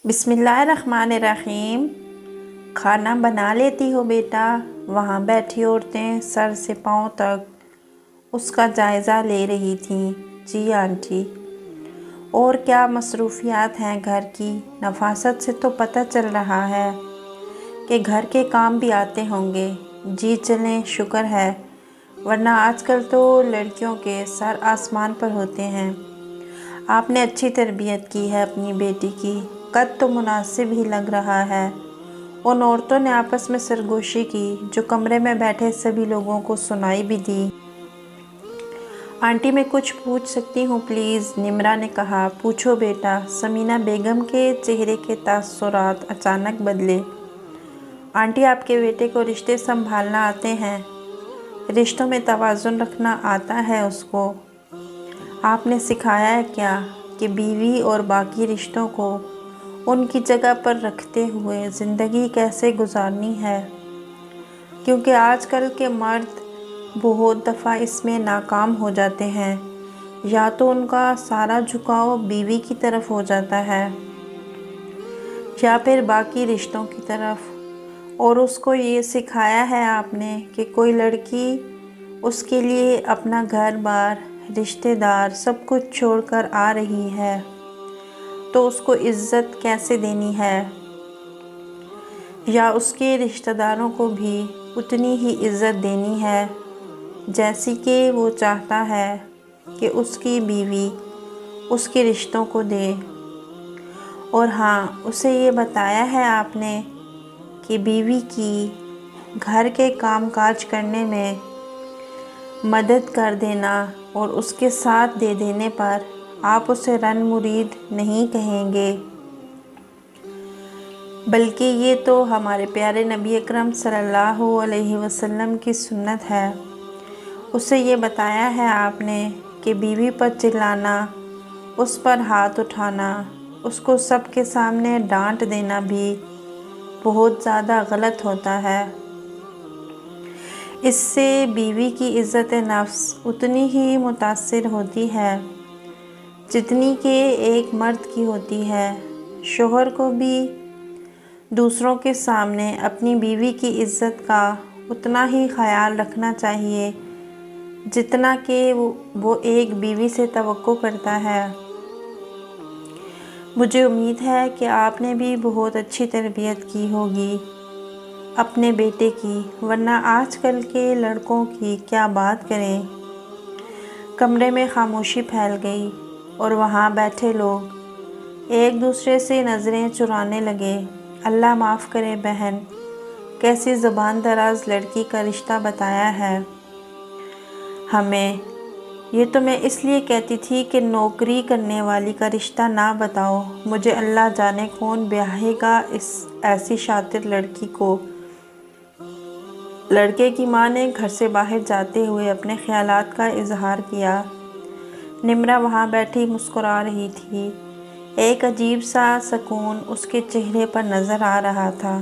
بسم اللہ الرحمن الرحیم۔ کھانا بنا لیتی ہو بیٹا؟ وہاں بیٹھی عورتیں سر سے پاؤں تک اس کا جائزہ لے رہی تھیں۔ جی آنٹی۔ اور کیا مصروفیات ہیں گھر کی؟ نفاست سے تو پتہ چل رہا ہے کہ گھر کے کام بھی آتے ہوں گے۔ جی چلیں، شکر ہے، ورنہ آج کل تو لڑکیوں کے سر آسمان پر ہوتے ہیں۔ آپ نے اچھی تربیت کی ہے اپنی بیٹی کی، قد تو مناسب ہی لگ رہا ہے۔ ان عورتوں نے آپس میں سرگوشی کی جو کمرے میں بیٹھے سبھی لوگوں کو سنائی بھی دی۔ آنٹی میں کچھ پوچھ سکتی ہوں پلیز؟ نمرا نے کہا۔ پوچھو بیٹا۔ سمینہ بیگم کے چہرے کے تاثرات اچانک بدلے۔ آنٹی، آپ کے بیٹے کو رشتے سنبھالنا آتے ہیں؟ رشتوں میں توازن رکھنا آتا ہے اس کو؟ آپ نے سکھایا ہے کیا کہ بیوی اور باقی رشتوں کو ان کی جگہ پر رکھتے ہوئے زندگی کیسے گزارنی ہے؟ کیونکہ آج کل کے مرد بہت دفعہ اس میں ناکام ہو جاتے ہیں، یا تو ان کا سارا جھکاؤ بیوی کی طرف ہو جاتا ہے یا پھر باقی رشتوں کی طرف۔ اور اس کو یہ سکھایا ہے آپ نے کہ کوئی لڑکی اس کے لیے اپنا گھر بار، رشتہ دار سب کچھ چھوڑ کر آ رہی ہے تو اس کو عزت کیسے دینی ہے، یا اس کے رشتہ داروں کو بھی اتنی ہی عزت دینی ہے جیسی کہ وہ چاہتا ہے کہ اس کی بیوی اس کے رشتوں کو دے۔ اور ہاں، اسے یہ بتایا ہے آپ نے کہ بیوی کی گھر کے کام کاج کرنے میں مدد کر دینا اور اس کے ساتھ دے دینے پر آپ اسے رن مرید نہیں کہیں گے، بلکہ یہ تو ہمارے پیارے نبی اکرم صلی اللہ علیہ وسلم کی سنت ہے۔ اسے یہ بتایا ہے آپ نے کہ بیوی پر چلانا، اس پر ہاتھ اٹھانا، اس کو سب کے سامنے ڈانٹ دینا بھی بہت زیادہ غلط ہوتا ہے۔ اس سے بیوی کی عزت نفس اتنی ہی متاثر ہوتی ہے جتنی کہ ایک مرد کی ہوتی ہے۔ شوہر کو بھی دوسروں کے سامنے اپنی بیوی کی عزت کا اتنا ہی خیال رکھنا چاہیے جتنا کہ وہ ایک بیوی سے توقع کرتا ہے۔ مجھے امید ہے کہ آپ نے بھی بہت اچھی تربیت کی ہوگی اپنے بیٹے کی، ورنہ آج کل کے لڑکوں کی کیا بات کریں۔ کمرے میں خاموشی پھیل گئی اور وہاں بیٹھے لوگ ایک دوسرے سے نظریں چرانے لگے۔ اللہ معاف کرے بہن، کیسی زبان دراز لڑکی کا رشتہ بتایا ہے ہمیں۔ یہ تو میں اس لیے کہتی تھی کہ نوکری کرنے والی کا رشتہ نہ بتاؤ، مجھے اللہ جانے کون بیاہے گا ایسی شاطر لڑکی کو۔ لڑکے کی ماں نے گھر سے باہر جاتے ہوئے اپنے خیالات کا اظہار کیا۔ نمرا وہاں بیٹھی مسکرا رہی تھی، ایک عجیب سا سکون اس کے چہرے پر نظر آ رہا تھا۔